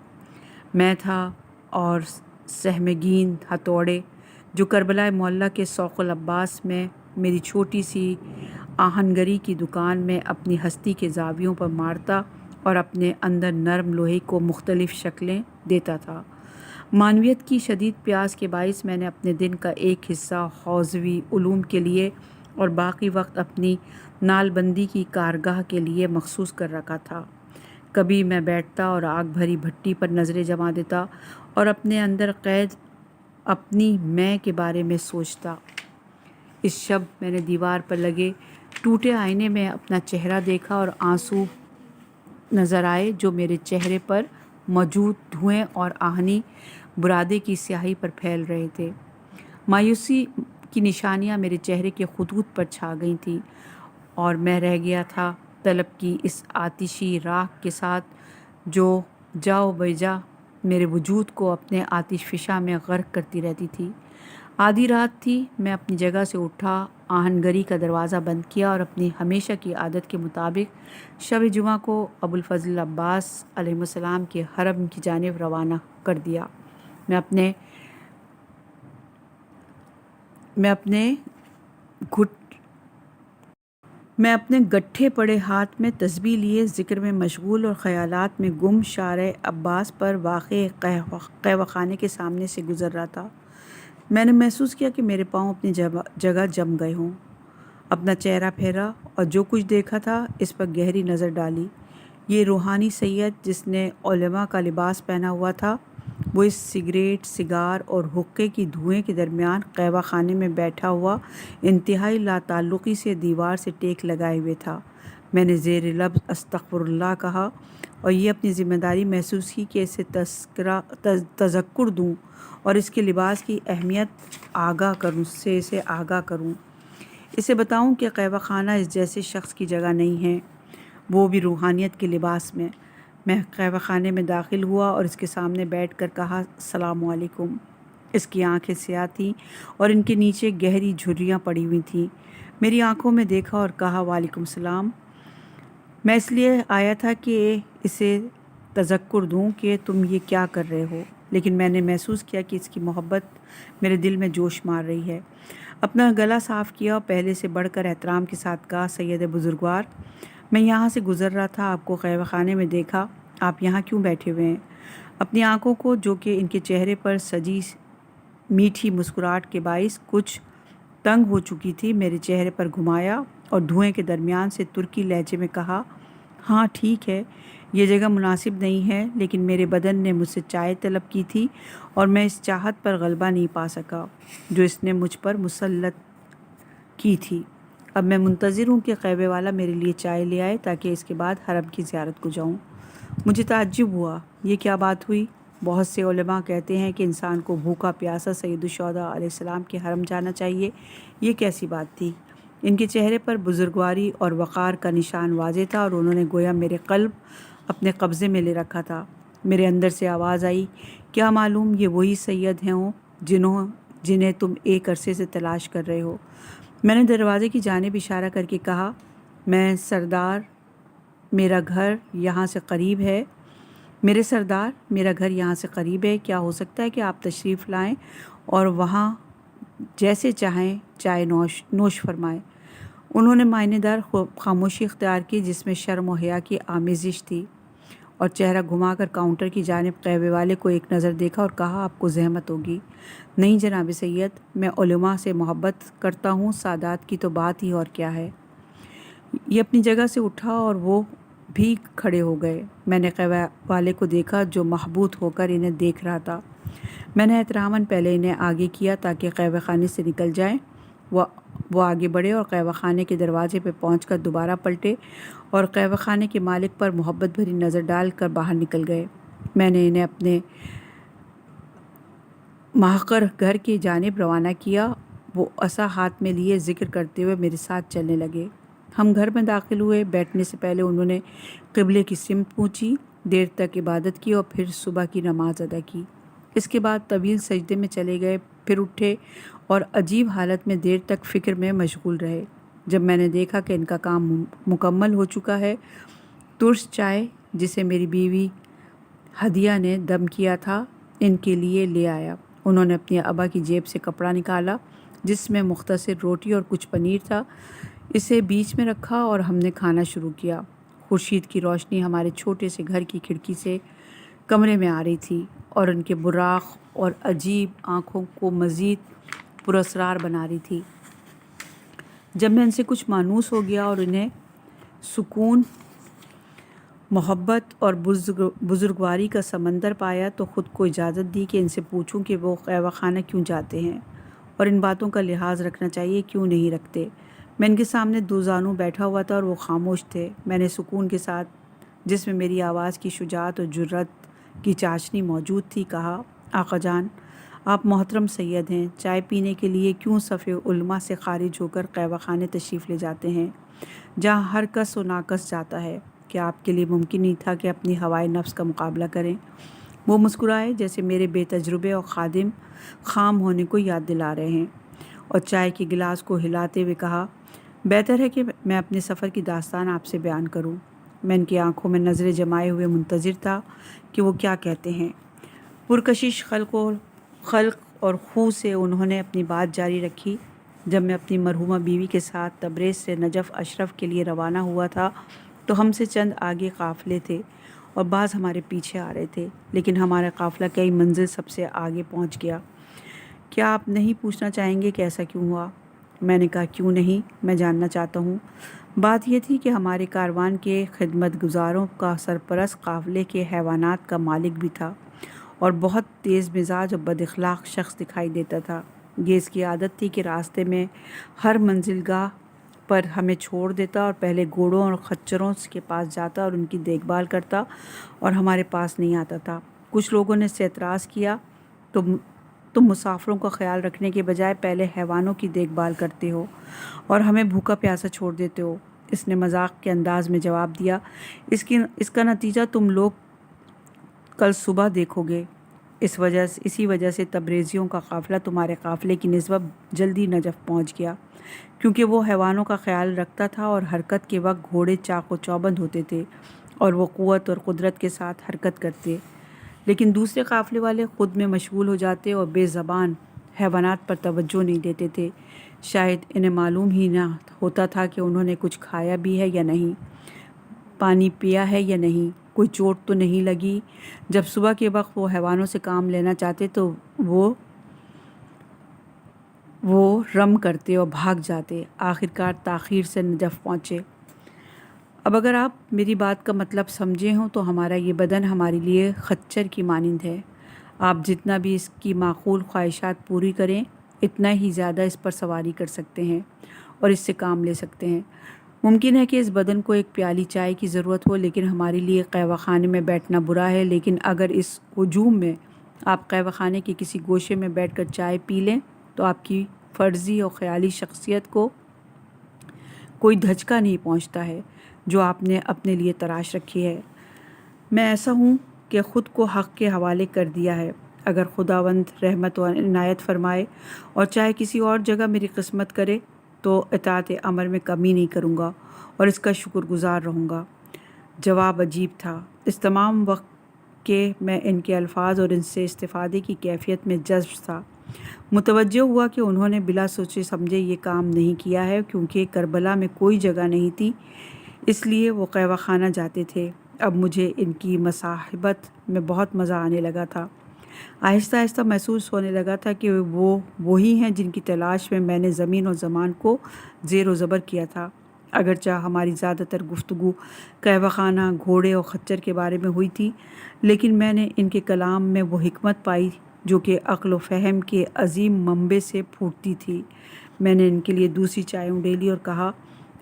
میں تھا اور سہمگین ہتھوڑے جو کربلا معلیٰ کے سوق العباس میں میری چھوٹی سی آہنگری کی دکان میں اپنی ہستی کے زاویوں پر مارتا اور اپنے اندر نرم لوہے کو مختلف شکلیں دیتا تھا۔ معنویت کی شدید پیاس کے باعث میں نے اپنے دن کا ایک حصہ حوزوی علوم کے لیے اور باقی وقت اپنی نال بندی کی کارگاہ کے لیے مخصوص کر رکھا تھا۔ کبھی میں بیٹھتا اور آگ بھری بھٹی پر نظریں جما دیتا اور اپنے اندر قید اپنی میں کے بارے میں سوچتا۔ اس شب میں نے دیوار پر لگے ٹوٹے آئینے میں اپنا چہرہ دیکھا اور آنسو نظر آئے جو میرے چہرے پر موجود دھوئیں اور آہنی برادے کی سیاہی پر پھیل رہے تھے۔ مایوسی کی نشانیاں میرے چہرے کے خطوط پر چھا گئی تھیں اور میں رہ گیا تھا طلب کی اس آتشی راکھ کے ساتھ جو جاؤ بجا میرے وجود کو اپنے آتش فشاں میں غرق کرتی رہتی تھی۔ آدھی رات تھی، میں اپنی جگہ سے اٹھا، آہنگری کا دروازہ بند کیا اور اپنی ہمیشہ کی عادت کے مطابق شب جمعہ کو ابو الفضل عباس علیہ السلام کے حرم کی جانب روانہ کر دیا۔ میں اپنے گٹھے پڑے ہاتھ میں تسبیح لیے ذکر میں مشغول اور خیالات میں گم شارع عباس پر واقع قہوہ خانے کے سامنے سے گزر رہا تھا۔ میں نے محسوس کیا کہ میرے پاؤں اپنی جگہ جم گئے ہوں۔ اپنا چہرہ پھیرا اور جو کچھ دیکھا تھا اس پر گہری نظر ڈالی۔ یہ روحانی سید جس نے علماء کا لباس پہنا ہوا تھا، وہ اس سگریٹ، سگار اور حقے کی دھوئیں کے درمیان قہوہ خانے میں بیٹھا ہوا انتہائی لا تعلقی سے دیوار سے ٹیک لگائے ہوئے تھا۔ میں نے زیر لب استغفر اللہ کہا اور یہ اپنی ذمہ داری محسوس کی کہ اسے تذکر دوں اور اس کے لباس کی اہمیت اسے آگاہ کروں۔ اسے بتاؤں کہ قہوہ خانہ اس جیسے شخص کی جگہ نہیں ہے، وہ بھی روحانیت کے لباس میں۔ میں قہوہ خانے میں داخل ہوا اور اس کے سامنے بیٹھ کر کہا السلام علیکم۔ اس کی آنکھیں سیاہ تھیں اور ان کے نیچے گہری جھریاں پڑی ہوئی تھیں۔ میری آنکھوں میں دیکھا اور کہا وعلیکم السلام۔ میں اس لیے آیا تھا کہ اسے تذکر دوں کہ تم یہ کیا کر رہے ہو، لیکن میں نے محسوس کیا کہ اس کی محبت میرے دل میں جوش مار رہی ہے۔ اپنا گلا صاف کیا اور پہلے سے بڑھ کر احترام کے ساتھ کہا سید بزرگوار، میں یہاں سے گزر رہا تھا، آپ کو قہوہ خانے میں دیکھا، آپ یہاں کیوں بیٹھے ہوئے ہیں؟ اپنی آنکھوں کو جو کہ ان کے چہرے پر سجی میٹھی مسکراہٹ کے باعث کچھ تنگ ہو چکی تھی میرے چہرے پر گھمایا اور دھوئیں کے درمیان سے ترکی لہجے میں کہا ہاں ٹھیک ہے، یہ جگہ مناسب نہیں ہے، لیکن میرے بدن نے مجھ سے چائے طلب کی تھی اور میں اس چاہت پر غلبہ نہیں پا سکا جو اس نے مجھ پر مسلط کی تھی۔ اب میں منتظر ہوں کہ قیبے والا میرے لیے چائے لے آئے تاکہ اس کے بعد حرم کی زیارت کو جاؤں۔ مجھے تعجب ہوا، یہ کیا بات ہوئی؟ بہت سے علماء کہتے ہیں کہ انسان کو بھوکا پیاسا سید الشہداء علیہ السلام کے حرم جانا چاہیے۔ یہ کیسی بات تھی؟ ان کے چہرے پر بزرگواری اور وقار کا نشان واضح تھا اور انہوں نے گویا میرے قلب اپنے قبضے میں لے رکھا تھا۔ میرے اندر سے آواز آئی، کیا معلوم یہ وہی سید ہیں جنہیں تم ایک عرصے سے تلاش کر رہے ہو؟ میں نے دروازے کی جانب اشارہ کر کے کہا، میں سردار میرا گھر یہاں سے قریب ہے۔ کیا ہو سکتا ہے کہ آپ تشریف لائیں اور وہاں جیسے چاہیں چائے نوش فرمائیں۔ انہوں نے معنی دار خاموشی اختیار کی جس میں شرم و حیا کی آمیزش تھی، اور چہرہ گھما کر کاؤنٹر کی جانب قیبے والے کو ایک نظر دیکھا اور کہا، آپ کو زحمت ہوگی۔ نہیں جناب سید، میں علماء سے محبت کرتا ہوں، سادات کی تو بات ہی اور کیا ہے۔ یہ اپنی جگہ سے اٹھا اور وہ بھی کھڑے ہو گئے۔ میں نے قیبے والے کو دیکھا جو محبوط ہو کر انہیں دیکھ رہا تھا۔ میں نے احتراماً پہلے انہیں آگے کیا تاکہ قیبہ خانے سے نکل جائیں۔ وہ آگے بڑھے اور قیبہ خانے کے دروازے پہ پہنچ کر دوبارہ پلٹے اور قیبہ خانے کے مالک پر محبت بھری نظر ڈال کر باہر نکل گئے۔ میں نے انہیں اپنے مہجر گھر کی جانب روانہ کیا۔ وہ عصا ہاتھ میں لیے ذکر کرتے ہوئے میرے ساتھ چلنے لگے۔ ہم گھر میں داخل ہوئے۔ بیٹھنے سے پہلے انہوں نے قبلے کی سمت پوچھی، دیر تک عبادت کی اور پھر صبح کی نماز ادا کی۔ اس کے بعد طویل سجدے میں چلے گئے، پھر اٹھے اور عجیب حالت میں دیر تک فکر میں مشغول رہے۔ جب میں نے دیکھا کہ ان کا کام مکمل ہو چکا ہے، ترش چائے جسے میری بیوی ہدیہ نے دم کیا تھا ان کے لیے لے آیا۔ انہوں نے اپنی ابا کی جیب سے کپڑا نکالا جس میں مختصر روٹی اور کچھ پنیر تھا، اسے بیچ میں رکھا اور ہم نے کھانا شروع کیا۔ خورشید کی روشنی ہمارے چھوٹے سے گھر کی کھڑکی سے کمرے میں آ رہی تھی اور ان کے براق اور عجیب آنکھوں کو مزید پراسرار بنا رہی تھی۔ جب میں ان سے کچھ مانوس ہو گیا اور انہیں سکون، محبت اور بزرگواری کا سمندر پایا تو خود کو اجازت دی کہ ان سے پوچھوں کہ وہ قیبہ خانہ کیوں جاتے ہیں اور ان باتوں کا لحاظ رکھنا چاہیے کیوں نہیں رکھتے۔ میں ان کے سامنے دو زانو بیٹھا ہوا تھا اور وہ خاموش تھے۔ میں نے سکون کے ساتھ، جس میں میری آواز کی شجاعت اور جرأت کی چاشنی موجود تھی، کہا، آقا جان، آپ محترم سید ہیں، چائے پینے کے لیے کیوں صف علماء سے خارج ہو کر قیبہ خانے تشریف لے جاتے ہیں جہاں ہر کس و ناکس جاتا ہے؟ کیا آپ کے لیے ممکن نہیں تھا کہ اپنی ہوائے نفس کا مقابلہ کریں؟ وہ مسکرائے جیسے میرے بے تجربے اور خام ہونے کو یاد دلا رہے ہیں، اور چائے کے گلاس کو ہلاتے ہوئے کہا، بہتر ہے کہ میں اپنے سفر کی داستان آپ سے بیان کروں۔ میں ان کی آنکھوں میں نظریں جمائے ہوئے منتظر تھا کہ وہ کیا کہتے ہیں۔ پرکشش خلق اور خو سے انہوں نے اپنی بات جاری رکھی، جب میں اپنی مرحومہ بیوی کے ساتھ تبریز سے نجف اشرف کے لیے روانہ ہوا تھا تو ہم سے چند آگے قافلے تھے اور بعض ہمارے پیچھے آ رہے تھے، لیکن ہمارا قافلہ کئی منزل سب سے آگے پہنچ گیا۔ کیا آپ نہیں پوچھنا چاہیں گے کہ ایسا کیوں ہوا؟ میں نے کہا، کیوں نہیں، میں جاننا چاہتا ہوں۔ بات یہ تھی کہ ہمارے کاروان کے خدمت گزاروں کا سرپرست قافلے کے حیوانات کا مالک بھی تھا اور بہت تیز مزاج اور بد اخلاق شخص دکھائی دیتا تھا۔ یہ اس کی عادت تھی کہ راستے میں ہر منزل گاہ پر ہمیں چھوڑ دیتا اور پہلے گھوڑوں اور خچروں کے پاس جاتا اور ان کی دیکھ بھال کرتا اور ہمارے پاس نہیں آتا تھا۔ کچھ لوگوں نے اس سے اعتراض کیا، تم مسافروں کا خیال رکھنے کے بجائے پہلے حیوانوں کی دیکھ بھال کرتے ہو اور ہمیں بھوکا پیاسا چھوڑ دیتے ہو۔ اس نے مذاق کے انداز میں جواب دیا، اس کا نتیجہ تم لوگ کل صبح دیکھو گے۔ اسی وجہ سے تبریزیوں کا قافلہ تمہارے قافلے کی نسبت جلدی نجف پہنچ گیا، کیونکہ وہ حیوانوں کا خیال رکھتا تھا اور حرکت کے وقت گھوڑے چاق و چوبند ہوتے تھے اور وہ قوت اور قدرت کے ساتھ حرکت کرتے، لیکن دوسرے قافلے والے خود میں مشغول ہو جاتے اور بے زبان حیوانات پر توجہ نہیں دیتے تھے۔ شاید انہیں معلوم ہی نہ ہوتا تھا کہ انہوں نے کچھ کھایا بھی ہے یا نہیں، پانی پیا ہے یا نہیں، کوئی چوٹ تو نہیں لگی۔ جب صبح کے وقت وہ حیوانوں سے کام لینا چاہتے تو وہ رم کرتے اور بھاگ جاتے۔ آخرکار تاخیر سے نجف پہنچے۔ اب اگر آپ میری بات کا مطلب سمجھے ہوں تو ہمارا یہ بدن ہمارے لیے خچر کی مانند ہے۔ آپ جتنا بھی اس کی معقول خواہشات پوری کریں، اتنا ہی زیادہ اس پر سواری کر سکتے ہیں اور اس سے کام لے سکتے ہیں۔ ممکن ہے کہ اس بدن کو ایک پیالی چائے کی ضرورت ہو، لیکن ہمارے لیے قہوہ خانے میں بیٹھنا برا ہے۔ لیکن اگر اس ہجوم میں آپ قہوہ خانے کے کسی گوشے میں بیٹھ کر چائے پی لیں تو آپ کی فرضی اور خیالی شخصیت کو کوئی دھچکا نہیں پہنچتا ہے جو آپ نے اپنے لیے تراش رکھی ہے۔ میں ایسا ہوں کہ خود کو حق کے حوالے کر دیا ہے۔ اگر خداوند رحمت و عنایت فرمائے اور چاہے کسی اور جگہ میری قسمت کرے تو اطاعت امر میں کمی نہیں کروں گا اور اس کا شکر گزار رہوں گا۔ جواب عجیب تھا۔ اس تمام وقت کہ میں ان کے الفاظ اور ان سے استفادے کی کیفیت میں جذب تھا، متوجہ ہوا کہ انہوں نے بلا سوچے سمجھے یہ کام نہیں کیا ہے، کیونکہ کربلا میں کوئی جگہ نہیں تھی، اس لیے وہ قہوہ خانہ جاتے تھے۔ اب مجھے ان کی مصاحبت میں بہت مزہ آنے لگا تھا۔ آہستہ آہستہ محسوس ہونے لگا تھا کہ وہ وہی ہیں جن کی تلاش میں نے زمین و زمان کو زیر و زبر کیا تھا۔ اگرچہ ہماری زیادہ تر گفتگو قہوہ خانہ، گھوڑے اور خچر کے بارے میں ہوئی تھی، لیکن میں نے ان کے کلام میں وہ حکمت پائی جو کہ عقل و فہم کے عظیم منبع سے پھوٹتی تھی۔ میں نے ان کے لیے دوسری چائے اونڈیلی اور کہا،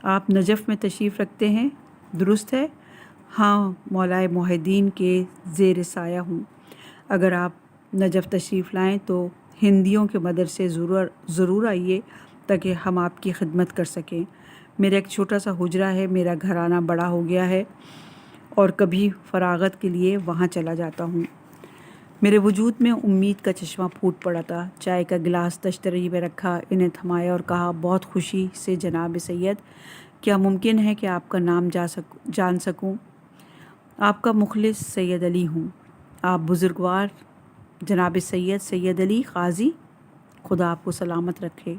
آپ نجف میں تشریف رکھتے ہیں، درست ہے؟ ہاں، مولائے محی الدین کے زیر سایہ ہوں۔ اگر آپ نجف تشریف لائیں تو ہندیوں کے مدرسے ضرور آئیے تاکہ ہم آپ کی خدمت کر سکیں۔ میرا ایک چھوٹا سا حجرہ ہے، میرا گھرانہ بڑا ہو گیا ہے اور کبھی فراغت کے لیے وہاں چلا جاتا ہوں۔ میرے وجود میں امید کا چشمہ پھوٹ پڑا تھا۔ چائے کا گلاس تشتری میں رکھا، انہیں تھمایا اور کہا، بہت خوشی سے جناب سید، کیا ممکن ہے کہ آپ کا نام جان سکوں؟ آپ کا مخلص سید علی ہوں۔ آپ بزرگوار جناب سید علی قاضی، خدا آپ کو سلامت رکھے،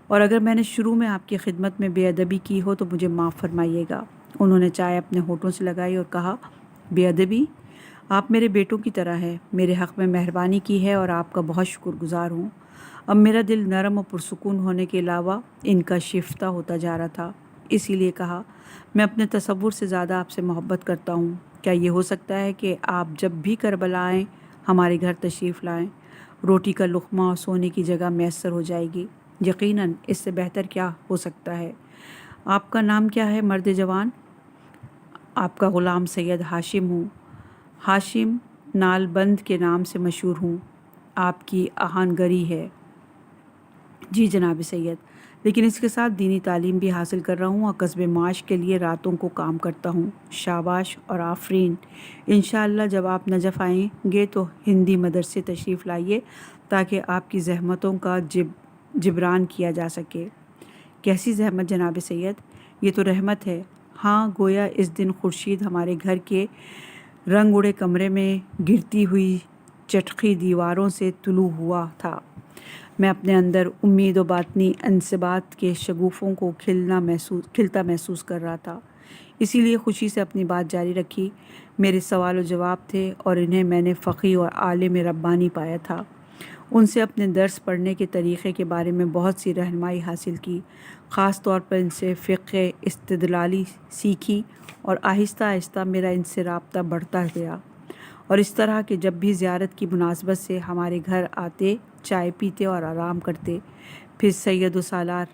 اور اگر میں نے شروع میں آپ کی خدمت میں بے ادبی کی ہو تو مجھے معاف فرمائیے گا۔ انہوں نے چائے اپنے ہونٹوں سے لگائی اور کہا، بے ادبی؟ آپ میرے بیٹوں کی طرح ہیں، میرے حق میں مہربانی کی ہے اور آپ کا بہت شکر گزار ہوں۔ اب میرا دل نرم و پرسکون ہونے کے علاوہ ان کا شیفتہ ہوتا جا رہا تھا، اسی لیے کہا، میں اپنے تصور سے زیادہ آپ سے محبت کرتا ہوں۔ کیا یہ ہو سکتا ہے کہ آپ جب بھی کربلا آئیں ہمارے گھر تشریف لائیں؟ روٹی کا لقمہ اور سونے کی جگہ میسر ہو جائے گی۔ یقیناً اس سے بہتر کیا ہو سکتا ہے۔ آپ کا نام کیا ہے مرد جوان؟ آپ کا غلام سید ہاشم ہوں۔ ہاشم نال بند کے نام سے مشہور ہوں۔ آپ کی آہن گری ہے؟ جی جناب سید، لیکن اس کے ساتھ دینی تعلیم بھی حاصل کر رہا ہوں اور قصب معاش کے لیے راتوں کو کام کرتا ہوں۔ شاباش اور آفرین۔ انشاءاللہ جب آپ نجف آئیں گے تو ہندی مدرسے تشریف لائیے تاکہ آپ کی زحمتوں کا جبران کیا جا سکے۔ کیسی زحمت جناب سید؟ یہ تو رحمت ہے۔ ہاں، گویا اس دن خورشید ہمارے گھر کے رنگ اڑے کمرے میں گرتی ہوئی چٹخی دیواروں سے طلوع ہوا تھا۔ میں اپنے اندر امید و باطنی انصبات کے شگوفوں کو کھلتا محسوس کر رہا تھا، اسی لیے خوشی سے اپنی بات جاری رکھی۔ میرے سوال و جواب تھے اور انہیں میں نے فقیہ اور عالم ربانی پایا تھا۔ ان سے اپنے درس پڑھنے کے طریقے کے بارے میں بہت سی رہنمائی حاصل کی، خاص طور پر ان سے فقہ استدلالی سیکھی، اور آہستہ آہستہ میرا ان سے رابطہ بڑھتا گیا، اور اس طرح کہ جب بھی زیارت کی مناسبت سے ہمارے گھر آتے، چائے پیتے اور آرام کرتے، پھر سید و سالار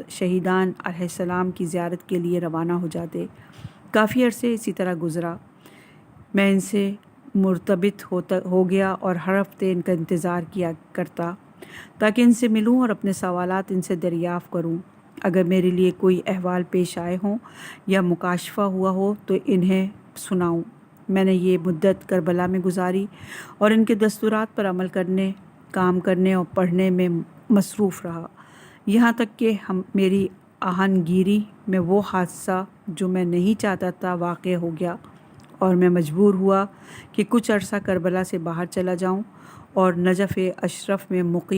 شہیدان علیہ السلام کی زیارت کے لیے روانہ ہو جاتے۔ کافی عرصے اسی طرح گزرا۔ میں ان سے مرتبط ہو گیا اور ہر ہفتے ان کا انتظار کیا کرتا تاکہ ان سے ملوں اور اپنے سوالات ان سے دریافت کروں۔ اگر میرے لیے کوئی احوال پیش آئے ہوں یا مکاشفہ ہوا ہو تو انہیں سناؤں۔ میں نے یہ مدت کربلا میں گزاری اور ان کے دستورات پر عمل کرنے، کام کرنے اور پڑھنے میں مصروف رہا، یہاں تک کہ میری آہن گیری میں وہ حادثہ جو میں نہیں چاہتا تھا واقع ہو گیا، اور میں مجبور ہوا کہ کچھ عرصہ کربلا سے باہر چلا جاؤں اور نجف اشرف میں مقیم